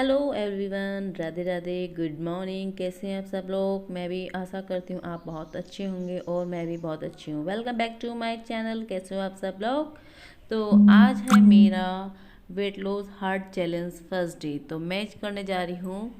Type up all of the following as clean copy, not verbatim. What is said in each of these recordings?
Hello everyone, Radhe Radhe, good morning. कैसे हैं आप सब लोग? मैं भी आशा करती हूँ आप बहुत अच्छे होंगे और मैं भी बहुत अच्छी हूँ। Welcome back to my channel. कैसे हो आप सब लोग? तो आज है मेरा weight loss heart challenge first day. तो मैं करने जा रही हूँ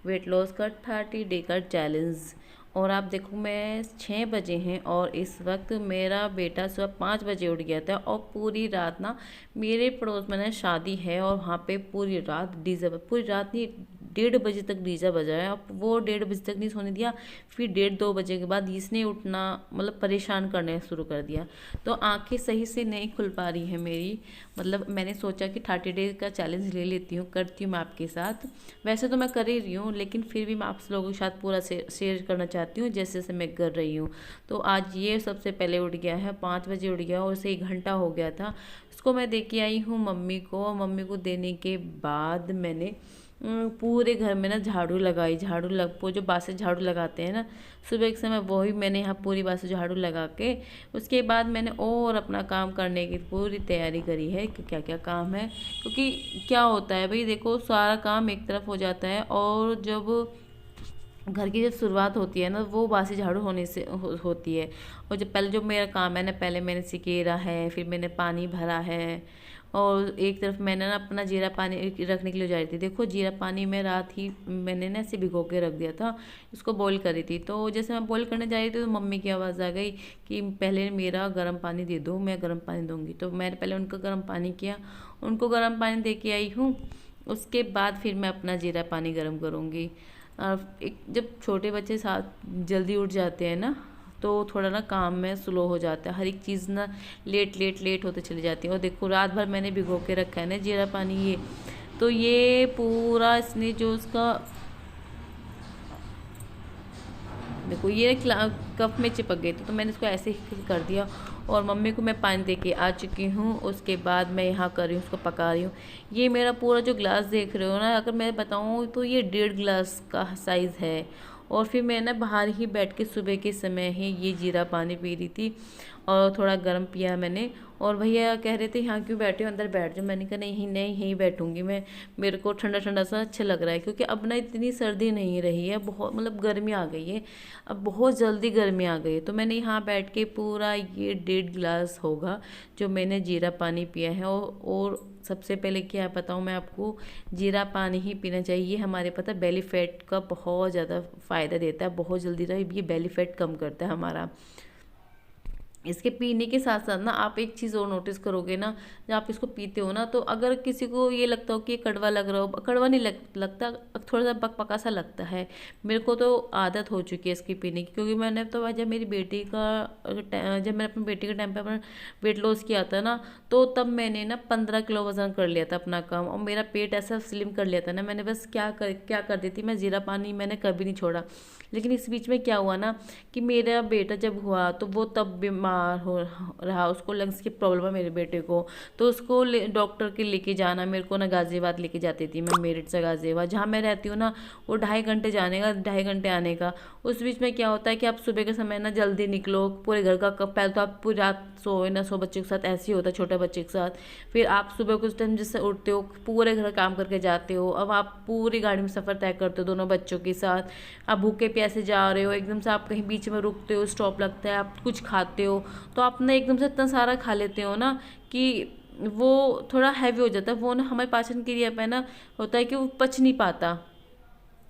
वेट लॉस का 30 डे का चैलेंज। और आप देखो, मैं 6 बजे हैं और इस वक्त मेरा बेटा सुबह 5 बजे उठ गया था। और पूरी रात ना, मेरे पड़ोस में ना शादी है और वहाँ पे पूरी रात डीजे, पूरी रात नहीं, 1:30 बजे तक डीजे बजाया। अब वो 1:30 बजे तक नहीं सोने दिया। फिर 1:30-2 बजे के बाद इसने उठना, मतलब परेशान करने शुरू कर दिया। तो आंखें सही से नहीं खुल पा रही है मेरी। मतलब मैंने सोचा कि 30 डे का चैलेंज ले लेती हूँ, करती हूँ मैं आपके साथ। वैसे तो मैं कर ही रही हूँ, लेकिन फिर भी मैं आप लोगों के साथ पूरा शेयर करना चाहती हूँ जैसे जैसे मैं कर रही हूँ। तो आज ये सबसे पहले उठ गया है, 5 बजे उठ गया और उसे 1 घंटा हो गया था। उसको मैं दे के आई हूँ मम्मी को। मम्मी को देने के बाद मैंने पूरे घर में ना झाड़ू लगाई। वो जो बासे झाड़ू लगाते हैं ना सुबह के समय, वही मैंने यहाँ पूरी बासे झाड़ू लगा के उसके बाद मैंने और अपना काम करने की पूरी तैयारी करी है कि क्या क्या काम है। क्योंकि क्या होता है भाई, देखो सारा काम एक तरफ हो जाता है और जब घर की जब शुरुआत होती है ना, वो बासी झाड़ू होने से होती है। और जब पहले जो मेरा काम है ना, पहले मैंने सिकेरा है, फिर मैंने पानी भरा है। और एक तरफ मैंने ना अपना जीरा पानी रखने के लिए जा रही थी। देखो जीरा पानी में रात ही मैंने ना ऐसे भिगो के रख दिया था, इसको बॉईल करी थी। तो जैसे मैं बॉईल करने जा रही थी तो मम्मी की आवाज़ आ गई कि पहले मेरा गर्म पानी दे दो, मैं गर्म पानी दूंगी। तो मैंने पहले उनका गर्म पानी किया, उनको गर्म पानी दे के आई हूँ। उसके बाद फिर मैं अपना जीरा पानी गर्म करूँगी। एक जब छोटे बच्चे साथ जल्दी उठ जाते हैं ना, तो थोड़ा ना काम में स्लो हो जाता है, हर एक चीज़ ना लेट लेट लेट होते चली जाती है। और देखो रात भर मैंने भिगो के रखा है ना जीरा पानी, ये तो ये पूरा इसने जो उसका, देखो ये कप में चिपक गई थी तो मैंने इसको ऐसे ही कर दिया। और मम्मी को मैं पानी दे के आ चुकी हूँ। उसके बाद मैं यहाँ कर रही हूँ, उसको पका रही हूँ। ये मेरा पूरा जो ग्लास देख रहे हो ना, अगर मैं बताऊँ तो ये 1.5 ग्लास का साइज़ है। और फिर मैं ना बाहर ही बैठ के सुबह के समय ही ये जीरा पानी पी रही थी और थोड़ा गर्म पिया मैंने। और भैया कह रहे थे यहाँ क्यों बैठे हो, अंदर बैठ जाओ। मैंने कहा नहीं नहीं, यहीं बैठूंगी मैं, मेरे को ठंडा ठंडा सा अच्छा लग रहा है। क्योंकि अब ना इतनी सर्दी नहीं रही है, बहुत मतलब गर्मी आ गई है, अब बहुत जल्दी गर्मी आ गई है। तो मैंने यहाँ बैठ के पूरा ये 1.5 ग्लास होगा जो मैंने जीरा पानी पिया है। और सबसे पहले क्या बताऊँ मैं आपको, जीरा पानी ही पीना चाहिए। हमारे पता बेली फैट का बहुत ज़्यादा फ़ायदा देता है, बहुत जल्दी ये बेली फैट कम करता है हमारा। इसके पीने के साथ साथ ना आप एक चीज़ और नोटिस करोगे ना, जब आप इसको पीते हो ना, तो अगर किसी को ये लगता हो कि ये कड़वा लग रहा हो, कड़वा नहीं लगता, थोड़ा सा पका सा लगता है। मेरे को तो आदत हो चुकी है इसकी पीने की। क्योंकि मैंने तो जब मेरी बेटी का जब मैंने अपनी बेटी के टाइम पे अपना वेट लॉस किया था ना, तो तब मैंने ना 15 किलो वजन कर लिया था अपना कम। और मेरा पेट ऐसा स्लिम कर लिया था ना मैंने, बस क्या कर दी थी मैं, जीरा पानी मैंने कभी नहीं छोड़ा। लेकिन इस बीच में क्या हुआ ना, कि मेरा बेटा जब हुआ तो वो तब बीमार हो रहा, उसको लंग्स की प्रॉब्लम है मेरे बेटे को। तो उसको डॉक्टर के लेके जाना, मेरे को ना गाज़ियाबाद लेके जाती थी मैं, मेरठ से गाज़ियाबाद जहाँ मैं रहती हूँ ना, वो 2.5 घंटे जाने का, 2.5 घंटे आने का। उस बीच में क्या होता है कि आप सुबह के समय ना जल्दी निकलो, पूरे घर का पहले तो आप पूरी रात सोए ना सो, बच्चे के साथ ऐसे ही होता है, छोटे बच्चे के साथ। फिर आप सुबह कुछ टाइम जिससे उठते हो, पूरे घर काम करके जाते हो। अब आप पूरी गाड़ी में सफ़र तय करते हो दोनों बच्चों के साथ, आप भूखे प्यासे जा रहे हो, एकदम से आप कहीं बीच में रुकते हो, स्टॉप लगता है, आप कुछ खाते हो, तो आप ना एकदम से इतना सारा खा लेते हो ना कि वो थोड़ा हैवी हो जाता है। वो ना हमारे पाचन क्रिया पे ना होता है कि वो पच नहीं पाता,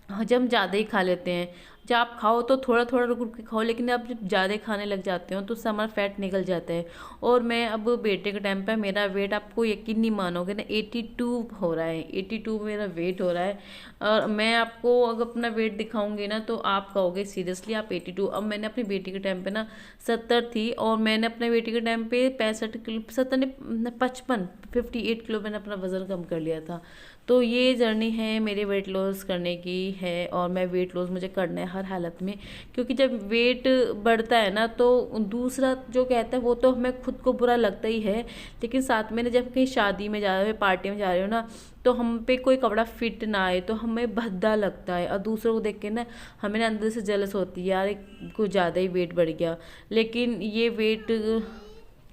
हजम ज़्यादा ही खा लेते हैं। जब आप खाओ तो थोड़ा थोड़ा रुक रुक के खाओ, लेकिन आप जब ज़्यादा खाने लग जाते हो तो उससे हमारा फैट निकल जाता है। और मैं अब बेटे के टाइम पे मेरा वेट, आपको यकीन नहीं मानोगे ना, 82 हो रहा है, 82 मेरा वेट हो रहा है। और मैं आपको अगर अपना वेट दिखाऊंगी ना तो आप कहोगे सीरियसली आप 82। अब मैंने अपनी बेटी के टाइम पे ना 70 थी, और मैंने अपने बेटी के टाइम पे 65 किलो, 70 नहीं 55, 58 किलो मैंने अपना वज़न कम कर लिया था। तो ये जर्नी है मेरे वेट लॉस करने की है, और मैं वेट लॉस मुझे करना है हर हालत में। क्योंकि जब वेट बढ़ता है ना, तो दूसरा जो कहता है वो तो हमें खुद को बुरा लगता ही है, लेकिन साथ में ना जब कहीं शादी में जा रहे हो, पार्टी में जा रहे हो ना, तो हम पे कोई कपड़ा फिट ना आए तो हमें भद्दा लगता है, और दूसरों को देख के ना हमें ना अंदर से जलस होती है, यार कुछ ज़्यादा ही वेट बढ़ गया। लेकिन ये वेट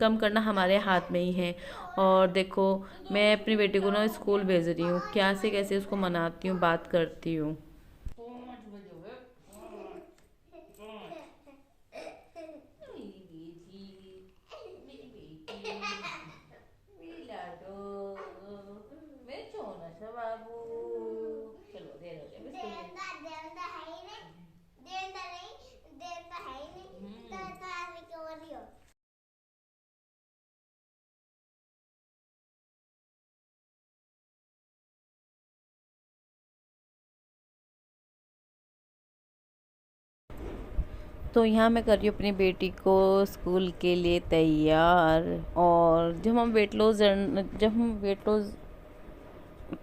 कम करना हमारे हाथ में ही है। और देखो मैं अपनी बेटी को ना स्कूल भेज रही हूँ, क्या से कैसे उसको मनाती हूँ, बात करती हूँ। तो यहाँ मैं कर रही हूँ अपनी बेटी को स्कूल के लिए तैयार। और जब हम वेट लॉस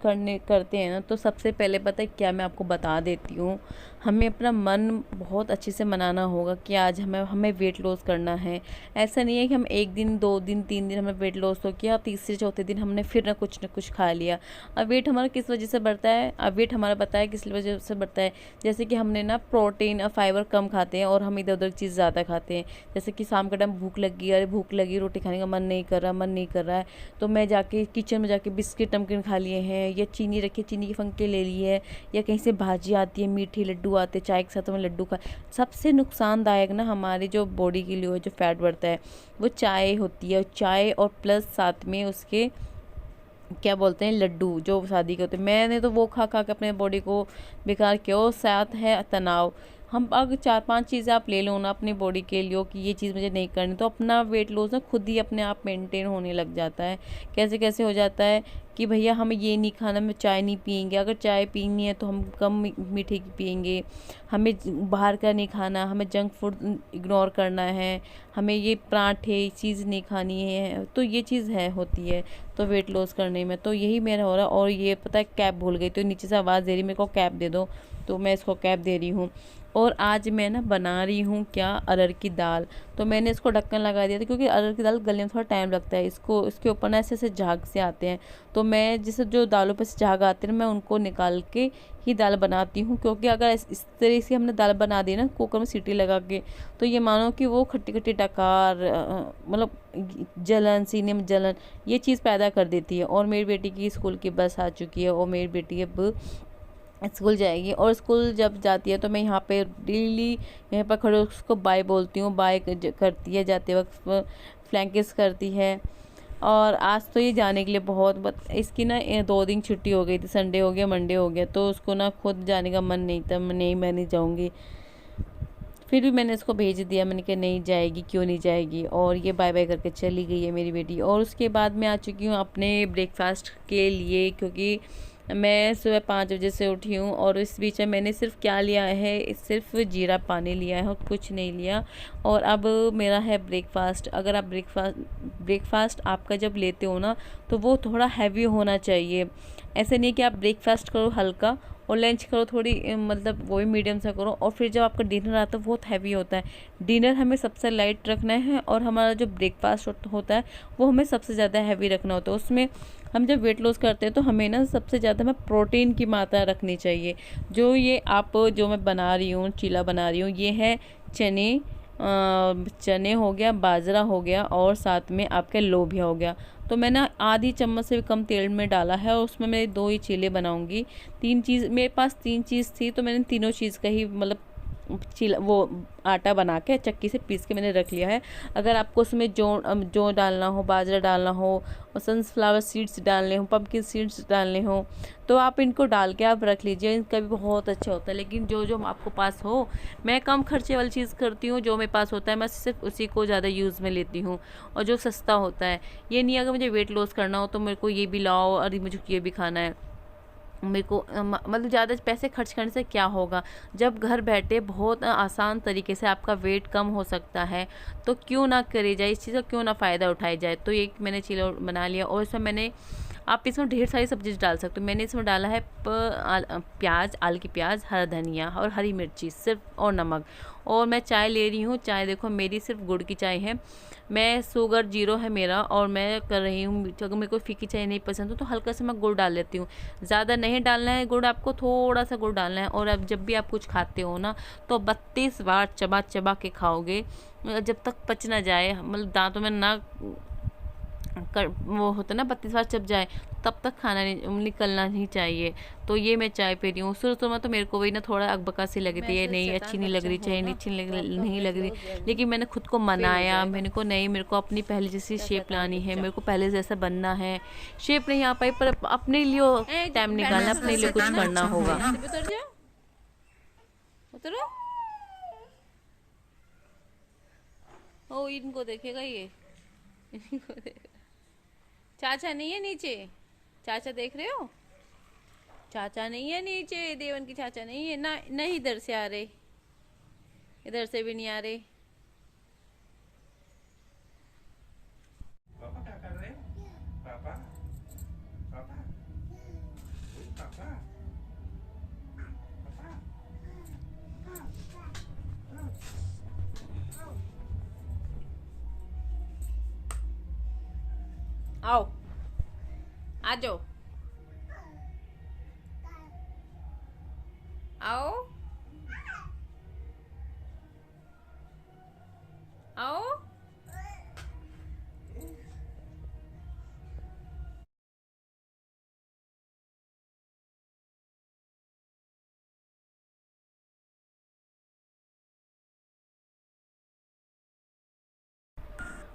करते हैं ना, तो सबसे पहले पता है क्या, मैं आपको बता देती हूँ, हमें अपना मन बहुत अच्छे से मनाना होगा कि आज हमें वेट लॉस करना है। ऐसा नहीं है कि हम एक दिन, 2 दिन, 3 दिन हमें वेट लॉस हो किया, तीसरे चौथे दिन हमने फिर ना कुछ खा लिया। अब वेट हमारा किस वजह से बढ़ता है, अब वेट हमारा बताया किस वजह से बढ़ता है। जैसे कि हमने ना प्रोटीन और फाइबर कम खाते हैं और हम इधर उधर चीज़ ज़्यादा खाते हैं। जैसे कि शाम का टाइम भूख लगी, अरे भूख लगी, रोटी खाने का मन नहीं कर रहा है, तो मैं जाके किचन में जाके बिस्किट नमकीन खा लिए हैं, या चीनी रखी, चीनी के फंके ले लिए, या कहीं से भाजी आती है, मीठी लड्डू आते, चाय के साथ में लड्डू खा। सबसे नुकसानदायक ना हमारी जो बॉडी के लिए जो फैट बढ़ता है वो चाय होती है, चाय और प्लस साथ में उसके क्या बोलते हैं, लड्डू जो शादी के होते हैं। मैंने तो वो खा खा के अपने बॉडी को बेकार किया। और साथ है तनाव। हम अगर 4-5 चीज़ें आप ले लो ना अपनी बॉडी के लिए कि ये चीज़ मुझे नहीं करनी, तो अपना वेट लॉस ना खुद ही अपने आप मेंटेन होने लग जाता है। कैसे कैसे हो जाता है कि भैया हमें ये नहीं खाना, हम चाय नहीं पियेंगे, अगर चाय पीनी है तो हम कम मीठे की पियेंगे, हमें बाहर का नहीं खाना, हमें जंक फूड इग्नोर करना है, हमें ये पराठे चीज़ नहीं खानी है। तो ये चीज़ होती है तो वेट लॉस करने में। तो यही मेरा हो रहा है। और ये पता है कैप भूल गई, तो नीचे से आवाज़ दे रही मेरे को कैप दे दो, तो मैं इसको कैप दे रही हूँ। और आज मैं ना बना रही हूँ क्या, अरहर की दाल। तो मैंने इसको ढक्कन लगा दिया था क्योंकि अरहर की दाल गलने में थोड़ा टाइम लगता है, इसके ऊपर ना ऐसे ऐसे झाग से आते हैं। तो मैं जैसे जो दालों पर से झाग आते हैं मैं उनको निकाल के ही दाल बनाती हूँ। क्योंकि अगर इस तरह से हमने दाल बना दी ना कुकर में सीटी लगा के, तो ये मानो कि वो खट्टी खट्टी डकार, मतलब जलन, सीने में जलन, ये चीज़ पैदा कर देती है। और मेरी बेटी की स्कूल की बस आ चुकी है और मेरी बेटी अब स्कूल जाएगी। और स्कूल जब जाती है तो मैं यहाँ पे डेली यहाँ पर खड़े उसको बाय बोलती हूँ, बाय करती है, जाते वक्त फ्लैंकिस करती है। और आज तो ये जाने के लिए इसकी ना 2 दिन छुट्टी हो गई थी, संडे हो गया, मंडे हो गया, तो उसको ना खुद जाने का मन नहीं था। मैं नहीं जाऊँगी, फिर भी मैंने इसको भेज दिया। मैंने कहा नहीं जाएगी, क्यों नहीं जाएगी। और ये बाय बाय करके चली गई है मेरी बेटी। और उसके बाद मैं आ चुकी हूँ अपने ब्रेकफास्ट के लिए, क्योंकि मैं सुबह 5 बजे से उठी हूँ। और इस बीच में मैंने सिर्फ क्या लिया है, सिर्फ जीरा पानी लिया है और कुछ नहीं लिया। और अब मेरा है ब्रेकफास्ट। अगर आप ब्रेकफास्ट आपका जब लेते हो ना, तो वो थोड़ा हैवी होना चाहिए। ऐसे नहीं कि आप ब्रेकफास्ट करो हल्का और लंच करो थोड़ी, मतलब वो भी मीडियम सा करो, और फिर जब आपका डिनर आता है बहुत हैवी होता है। डिनर हमें सबसे लाइट रखना है और हमारा जो ब्रेकफास्ट होता है वो हमें सबसे ज़्यादा हैवी रखना होता है। उसमें हम जब वेट लॉस करते हैं तो हमें ना सबसे ज़्यादा हमें प्रोटीन की मात्रा रखनी चाहिए। जो मैं बना रही हूँ, चीला बना रही हूँ, ये है चने हो गया, बाजरा हो गया, और साथ में आपका लोबिया हो गया। तो मैंने आधी चम्मच से भी कम तेल में डाला है और उसमें मैं 2 ही चीले बनाऊंगी। 3 चीज़ मेरे पास, 3 चीज़ थी तो मैंने तीनों चीज़ का ही मतलब चीला वो आटा बना के चक्की से पीस के मैंने रख लिया है। अगर आपको उसमें जौ डालना हो, बाजरा डालना हो, और सनफ्लावर सीड्स डालने हो, पम्पकिन सीड्स डालने हो, तो आप इनको डाल के आप रख लीजिए। इनका भी बहुत अच्छा होता है। लेकिन जो आपको पास हो, मैं कम खर्चे वाली चीज़ करती हूँ। जो मेरे पास होता है मैं सिर्फ उसी को ज़्यादा यूज़ में लेती हूँ, और जो सस्ता होता है। ये नहीं अगर मुझे वेट लॉस करना हो तो मेरे को ये भी लाओ, अरे मुझे ये भी खाना है। मेरे को मतलब ज़्यादा पैसे खर्च करने से क्या होगा, जब घर बैठे बहुत आसान तरीके से आपका वेट कम हो सकता है, तो क्यों ना करे जाए, इस चीज़ का क्यों ना फ़ायदा उठाया जाए। तो ये मैंने चीला बना लिया और इसमें मैंने आप इसमें ढेर सारी सब्जी डाल सकते हो। मैंने इसमें डाला है प्याज, आलू की प्याज, हरा धनिया और हरी मिर्ची सिर्फ, और नमक। और मैं चाय ले रही हूँ। चाय देखो मेरी सिर्फ गुड़ की चाय है। मैं शुगर 0 है मेरा, और मैं कर रही हूँ, अगर मेरे को फीकी चाय नहीं पसंद तो हल्का सा मैं गुड़ डाल लेती हूँ। ज़्यादा नहीं डालना है गुड़, आपको थोड़ा सा गुड़ डालना है। और अब जब भी आप कुछ खाते हो ना, तो 32 बार चबा चबा के खाओगे, जब तक पच ना जाए, मतलब दांतों में ना वो होता है ना 32 बार चब जाए, तब तक खाना निकलना नहीं चाहिए। तो ये मैं चाय पी रही हूँ। शुरू में तो मेरे को वही ना थोड़ा अकबका सी लगी थी, ये नहीं अच्छी नहीं लग रही, चाय नहीं लग रही, लेकिन मैंने खुद को मनाया। मैंने को नहीं, मेरे को अपनी पहले जैसी शेप लानी है, मेरे को पहले जैसा बनना है। शेप नहीं आ पाई पर अपने लिए टाइम निकालना, अपने लिए कुछ करना होगा। उतरो, ओ इनको देखेगा ये, इनको देखेगा। चाचा नहीं है नीचे, चाचा देख रहे हो, चाचा नहीं है नीचे, देवन की चाचा नहीं है ना, नहीं इधर से आ रहे, इधर से भी नहीं आ रहे। पापा क्या कर रहे हैं? पापा पापा पापा आओ, आ जाओ, आओ आओ।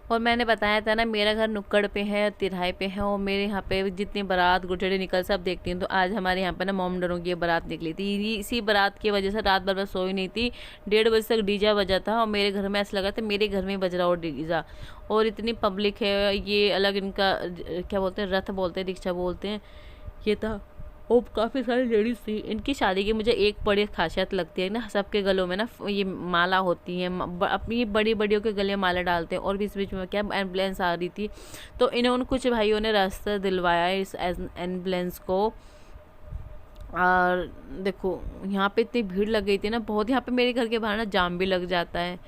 और मैंने बताया था ना, मेरा घर नुक्कड़ पे है, तिराहे पे है, और मेरे यहाँ पे जितनी बारात गुजरे निकल सब देखती हूँ। तो आज हमारे यहाँ पे ना मोमडरों की बारात निकली थी। इसी बारात की वजह से रात भर मैं सोई नहीं थी। 1:30 बजे तक डीजा बजा था, और मेरे घर में ऐसा लगा था मेरे घर में बज रहा हो डीजा। और इतनी पब्लिक है, ये अलग इनका क्या बोलते हैं, रथ बोलते हैं, रिक्शा बोलते हैं, ये था। और काफ़ी सारी लेडीज़ थी। इनकी शादी की मुझे एक बड़ी खासियत लगती है ना, सबके गलों में ना ये माला होती है, अपनी बड़ी बड़ियों के गले माला डालते हैं। और बीच बीच में क्या एम्बुलेंस आ रही थी, तो इन्होंने कुछ भाइयों ने रास्ता दिलवाया इस एम्बुलेंस को। और देखो यहाँ पे इतनी भीड़ लग गई थी ना बहुत, यहाँ पे मेरे घर के बाहर ना जाम भी लग जाता है।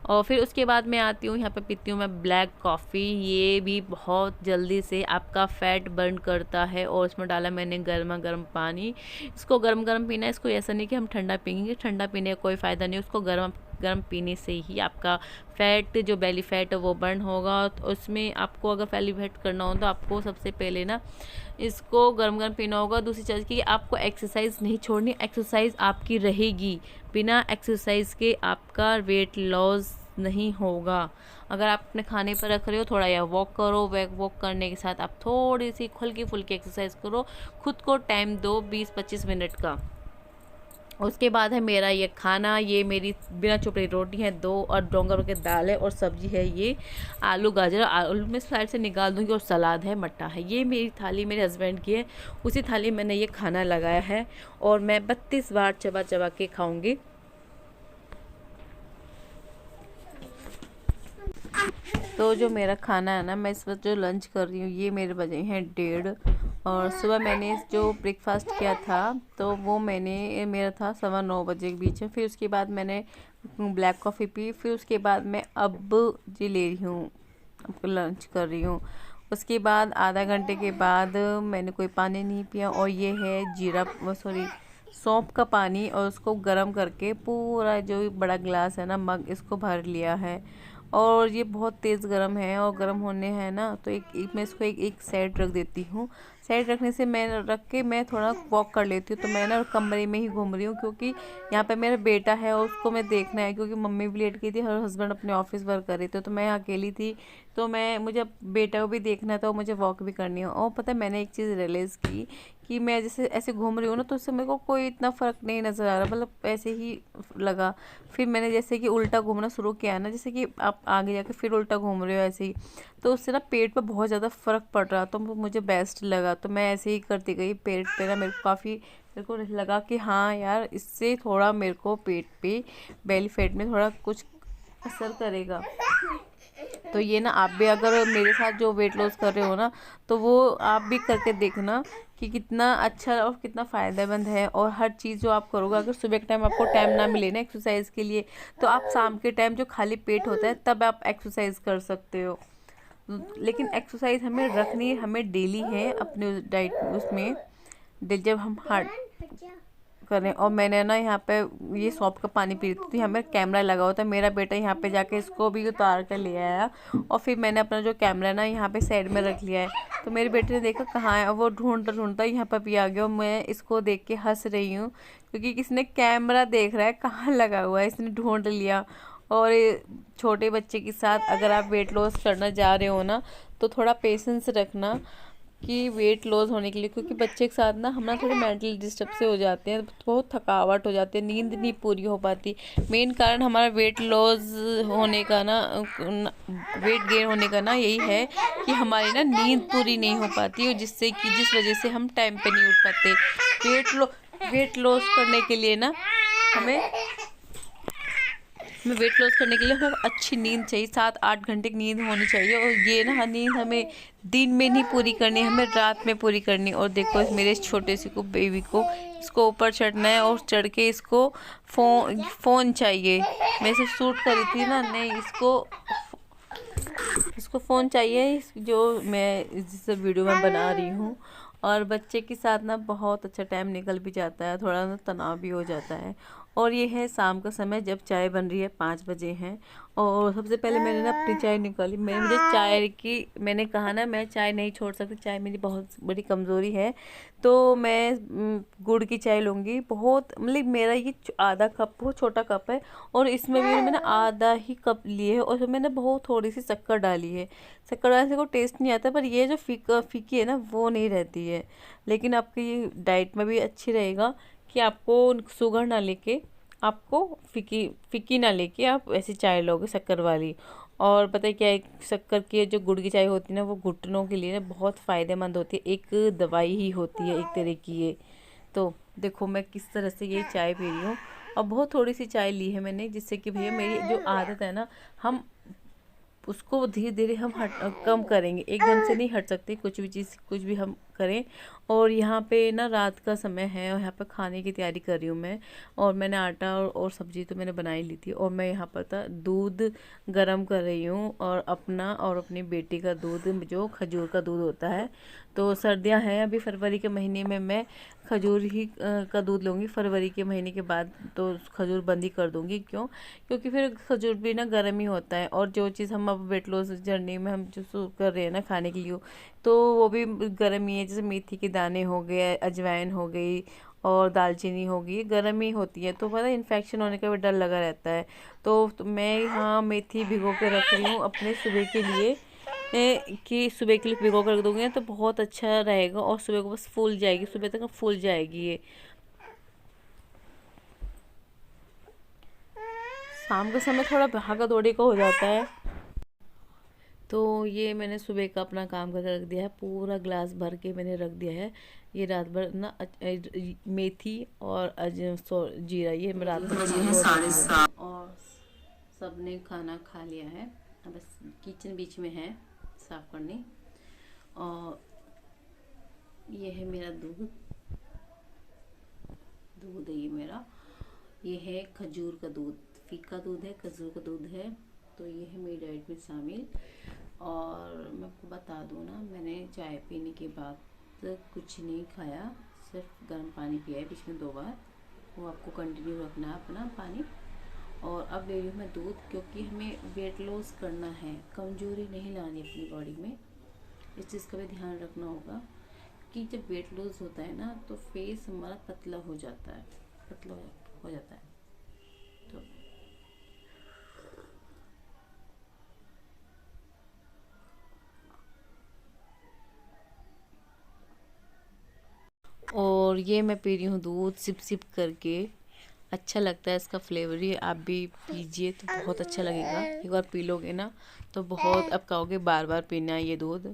और फिर उसके बाद मैं आती हूँ यहाँ पे, पीती हूँ मैं ब्लैक कॉफ़ी। ये भी बहुत जल्दी से आपका फैट बर्न करता है। और इसमें डाला मैंने गर्मा गर्म पानी। इसको गर्म गर्म पीना है, इसको ऐसा नहीं कि हम ठंडा पीएंगे, ठंडा पीने का कोई फ़ायदा नहीं। उसको गर्म गर्म पीने से ही आपका फ़ैट, जो बेली फ़ैट है वो बर्न होगा। तो उसमें आपको अगर बेली फैट करना हो तो आपको सबसे पहले ना इसको गर्म गर्म पीना होगा। दूसरी चीज़ की आपको एक्सरसाइज नहीं छोड़नी, एक्सरसाइज आपकी रहेगी। बिना एक्सरसाइज के आपका वेट लॉस नहीं होगा। अगर आप अपने खाने पर रख रहे हो, थोड़ा या वॉक करो, वॉक करने के साथ आप थोड़ी सी हल्की फुल्की एक्सरसाइज करो, खुद को टाइम दो 20-25 मिनट का। उसके बाद है मेरा ये खाना। ये मेरी बिना चुपड़ी रोटी है 2, और डोंगर के दाल है, और सब्जी है ये आलू गाजर, आलू में साइड से निकाल दूंगी, और सलाद है, मट्टा है। ये मेरी थाली मेरे हस्बैंड की है, उसी थाली में मैंने ये खाना लगाया है। और मैं 32 बार चबा चबा के खाऊंगी। तो जो मेरा खाना है ना, मैं इस वक्त जो लंच कर रही हूँ, ये मेरे बजे हैं 1:30। और सुबह मैंने जो ब्रेकफास्ट किया था, तो वो मेरा था 9:15 बजे के बीच में। फिर उसके बाद मैंने ब्लैक कॉफ़ी पी। फिर उसके बाद मैं अब जी ले रही हूँ, अब लंच कर रही हूँ। उसके बाद आधा घंटे के बाद मैंने कोई पानी नहीं पिया। और ये है सौंफ का पानी, और उसको गर्म करके पूरा जो बड़ा गिलास है ना, मग, इसको भर लिया है। और ये बहुत तेज़ गर्म है, और गर्म होने हैं ना, तो मैं इसको एक साइड रख देती हूँ। साइड रखने से मैं रख के मैं थोड़ा वॉक कर लेती हूँ। तो मैं ना कमरे में ही घूम रही हूँ, क्योंकि यहाँ पे मेरा बेटा है और उसको मैं देखना है, क्योंकि मम्मी भी लेट गई थी और हस्बैंड अपने ऑफिस वर्क कर रहे थे, तो मैं अकेली थी। तो मुझे बेटा को भी देखना था, और मुझे वॉक भी करनी है। और पता है मैंने एक चीज़ रियलाइज़ की कि मैं जैसे ऐसे घूम रही हूँ ना, तो उससे मेरे को कोई इतना फ़र्क नहीं नज़र आ रहा, मतलब ऐसे ही लगा। फिर मैंने जैसे कि उल्टा घूमना शुरू किया ना, जैसे कि आप आगे जाके फिर उल्टा घूम रहे हो ऐसे ही, तो उससे ना पेट पे बहुत ज़्यादा फ़र्क पड़ रहा, तो मुझे बेस्ट लगा। तो मैं ऐसे ही करती गई। पेट पे ना मेरे को लगा कि हाँ यार, इससे थोड़ा मेरे को पेट पे बेली फैट में थोड़ा कुछ असर करेगा। तो ये ना आप भी अगर मेरे साथ जो वेट लॉस कर रहे हो ना, तो वो आप भी करके देखना कि कितना अच्छा और कितना फ़ायदेमंद है। और हर चीज़ जो आप करोगे, अगर सुबह के टाइम आपको टाइम ना मिले ना एक्सरसाइज के लिए, तो आप शाम के टाइम जो खाली पेट होता है तब आप एक्सरसाइज कर सकते हो। लेकिन एक्सरसाइज हमें रखनी, हमें डेली है अपने डाइट उसमें, जब हम हार्ड करें। और मैंने ना यहाँ पे ये सौंफ का पानी पी रही थी, तो यहाँ पे कैमरा लगा हुआ था। मेरा बेटा यहाँ पे जाके इसको भी उतार कर ले आया, और फिर मैंने अपना जो कैमरा ना यहाँ पे साइड में रख लिया है। तो मेरे बेटे ने देखा कहाँ है, और वो ढूंढता ढूंढता यहाँ पर भी आ गया, और मैं इसको देख के हंस रही हूँ क्योंकि किसने कैमरा देख रहा है कहाँ लगा हुआ है, इसने ढूंढ लिया। और छोटे बच्चे के साथ अगर आप वेट लॉस करना जा रहे हो ना, तो थोड़ा पेशेंस रखना कि वेट लॉस होने के लिए, क्योंकि बच्चे के साथ ना हम ना थोड़े मेंटली डिस्टर्ब से हो जाते हैं, बहुत थकावट हो जाती है, नींद नहीं पूरी हो पाती। मेन कारण हमारा वेट लॉस होने का ना, वेट गेन होने का ना यही है कि हमारी ना नींद पूरी नहीं हो पाती, और जिस वजह से हम टाइम पे नहीं उठ पाते। वेट लॉस करने के लिए ना हमें वेट लॉस करने के लिए हमें अच्छी नींद चाहिए, 7-8 घंटे की नींद होनी चाहिए। और ये ना नींद हमें दिन में नहीं पूरी करनी, हमें रात में पूरी करनी। और देखो इस मेरे छोटे से को बेबी को, इसको ऊपर चढ़ना है, और चढ़ के इसको फ़ोन चाहिए। मैं इसे शूट करी थी ना, नहीं इसको फ़ोन चाहिए, जो मैं जिस वीडियो में बना रही हूँ। और बच्चे के साथ ना बहुत अच्छा टाइम निकल भी जाता है, थोड़ा ना तनाव भी हो जाता है। और ये है शाम का समय, जब चाय बन रही है, 5 बजे हैं। और सबसे पहले मैंने ना अपनी चाय निकाली। मुझे चाय की, मैंने कहा ना मैं चाय नहीं छोड़ सकती, चाय मेरी बहुत बड़ी कमज़ोरी है। तो मैं गुड़ की चाय लूँगी, बहुत मतलब मेरा ये आधा कप, बहुत छोटा कप है, और इसमें भी मैंने आधा ही कप लिए है, और उसमें मैंने बहुत थोड़ी सी शक्कर डाली है। शक्कर डालने से कोई टेस्ट नहीं आता, पर ये जो फीकी है ना वो नहीं रहती है। लेकिन आपकी ये डाइट में भी अच्छी रहेगा कि आपको शुगर ना लेके, आपको फीकी ना लेके आप ऐसी चाय लोगे शक्कर वाली। और पता है क्या है, शक्कर की जो गुड़ की चाय होती है ना, वो घुटनों के लिए ना बहुत फ़ायदेमंद होती है, एक दवाई ही होती है एक तरह की ये। तो देखो मैं किस तरह से ये चाय पी रही हूँ, और बहुत थोड़ी सी चाय ली है मैंने, जिससे कि भैया मेरी जो आदत है ना, हम उसको धीरे धीरे हम कम करेंगे, एकदम से नहीं हट सकते कुछ भी चीज़, कुछ भी हम करें। और यहाँ पे ना रात का समय है, और यहाँ पे खाने की तैयारी कर रही हूँ मैं। और मैंने आटा और सब्जी तो मैंने बना ही ली थी, और मैं यहाँ पर था दूध गरम कर रही हूँ, और अपना और अपनी बेटी का दूध, जो खजूर का दूध होता है। तो सर्दियाँ हैं अभी, फरवरी के महीने में मैं खजूर ही का दूध लूँगी। फरवरी के महीने के बाद तो खजूर बंद ही कर दूँगी। क्यों? क्योंकि फिर खजूर भी ना गर्म ही होता है, और जो चीज़ हम अब वेट लॉस जर्नी में हम जो कर रहे हैं ना खाने के लिए, तो वो भी गर्म ही है। जैसे मेथी के दाने हो गए, अजवाइन हो गई, और दालचीनी होगी, गर्म ही होती है। तो पता है इन्फेक्शन होने का भी डर लगा रहता है। तो मैं यहाँ मेथी भिगो के रख रही हूँ अपने सुबह के लिए, कि सुबह के लिए भिगो कर रख दूँगी तो बहुत अच्छा रहेगा, और सुबह को बस फूल जाएगी, सुबह तक फूल जाएगी ये। शाम के समय थोड़ा भागा दौड़ी का हो जाता है। तो ये मैंने सुबह का अपना काम करके रख दिया है, पूरा ग्लास भर के मैंने रख दिया है। ये रात भर ना मेथी और जीरा, ये मैं रात भर और सबने खाना खा लिया है। अब बस किचन बीच में है साफ करनी। और ये है मेरा दूध है ये मेरा, ये है खजूर का दूध, फीका दूध है, खजूर का दूध है। तो ये है मेरी डाइट में शामिल। और मैं आपको बता दूँ ना, मैंने चाय पीने के बाद कुछ नहीं खाया, सिर्फ गर्म पानी पिया है बीच में 2 बार, वो आपको कंटिन्यू रखना है अपना पानी। और अब ले रही हूँ मैं दूध, क्योंकि हमें वेट लॉस करना है, कमजोरी नहीं लानी अपनी बॉडी में। इस चीज़ का भी ध्यान रखना होगा कि जब वेट लॉस होता है ना, तो फेस हमारा पतला हो जाता है, पतला हो जाता है। तो और ये मैं पी रही हूँ दूध सिप सिप करके, अच्छा लगता है इसका फ्लेवर ही। आप भी पीजिए तो बहुत अच्छा लगेगा, एक बार पी लोगे ना तो बहुत, अब कहोगे बार बार पीना है ये दूध।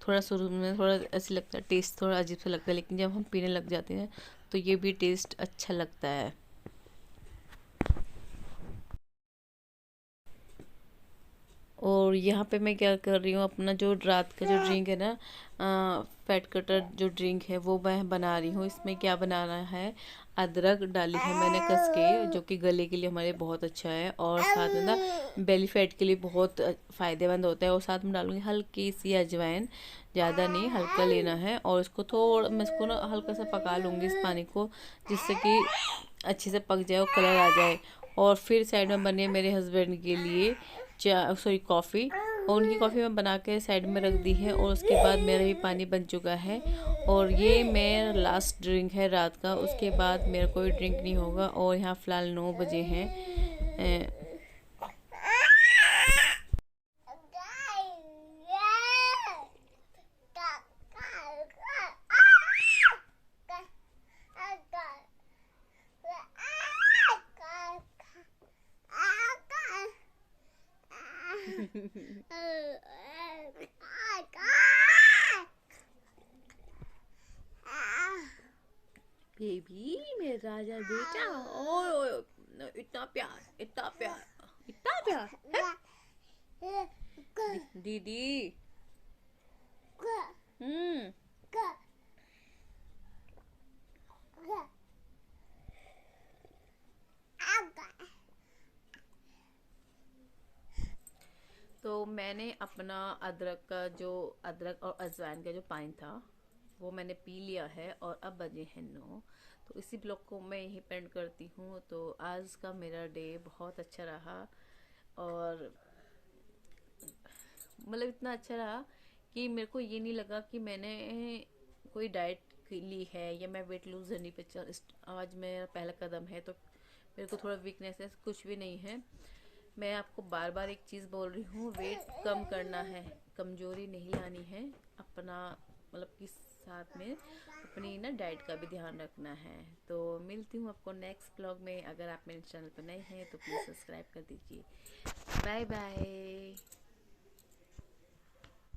थोड़ा शुरू में थोड़ा ऐसे लगता है, टेस्ट थोड़ा अजीब सा लगता है, लेकिन जब हम पीने लग जाते हैं तो ये भी टेस्ट अच्छा लगता है। और यहाँ पे मैं क्या कर रही हूँ, अपना जो रात का जो ड्रिंक है ना, फैट कटर जो ड्रिंक है वो मैं बना रही हूँ। इसमें क्या बनाना है, अदरक डाली है मैंने कस के, जो कि गले के लिए हमारे बहुत अच्छा है, और साथ में ना बेली फैट के लिए बहुत फ़ायदेमंद होता है। और साथ में डालूंगी हल्की सी अजवाइन, ज़्यादा नहीं, हल्का लेना है। और इसको थोड़ा मैं इसको ना हल्का सा पका लूँगी इस पानी को, जिससे कि अच्छे से पक जाए और कलर आ जाए। और फिर साइड में बने मेरे हस्बैंड के लिए कॉफ़ी, और उनकी कॉफ़ी मैं बना के साइड में रख दी है। और उसके बाद मेरा भी पानी बन चुका है, और ये मेरा लास्ट ड्रिंक है रात का। उसके बाद मेरा कोई ड्रिंक नहीं होगा। और यहाँ फ़िलहाल 9 बजे हैं। बेबी, मेरा राजा बेटा, और इतना प्यार, इतना प्यार, इतना प्यार है? दीदी। हम्म। तो मैंने अपना अदरक और अजवाइन का जो पानी था वो मैंने पी लिया है, और अब बजे हैं 9। तो इसी ब्लॉग को मैं यहीं पेंड करती हूँ। तो आज का मेरा डे बहुत अच्छा रहा, और मतलब इतना अच्छा रहा कि मेरे को ये नहीं लगा कि मैंने कोई डाइट ली है या मैं वेट लूज जर्नी पे आज मेरा पहला कदम है, तो मेरे को थोड़ा वीकनेस है, कुछ भी नहीं है। मैं आपको बार बार एक चीज़ बोल रही हूँ, वेट कम करना है, कमज़ोरी नहीं लानी है। अपना मतलब कि साथ में अपनी ना डाइट का भी ध्यान रखना है। तो मिलती हूँ आपको नेक्स्ट ब्लॉग में। अगर आप मेरे चैनल पर नए हैं तो प्लीज़ सब्सक्राइब कर दीजिए। Bye bye.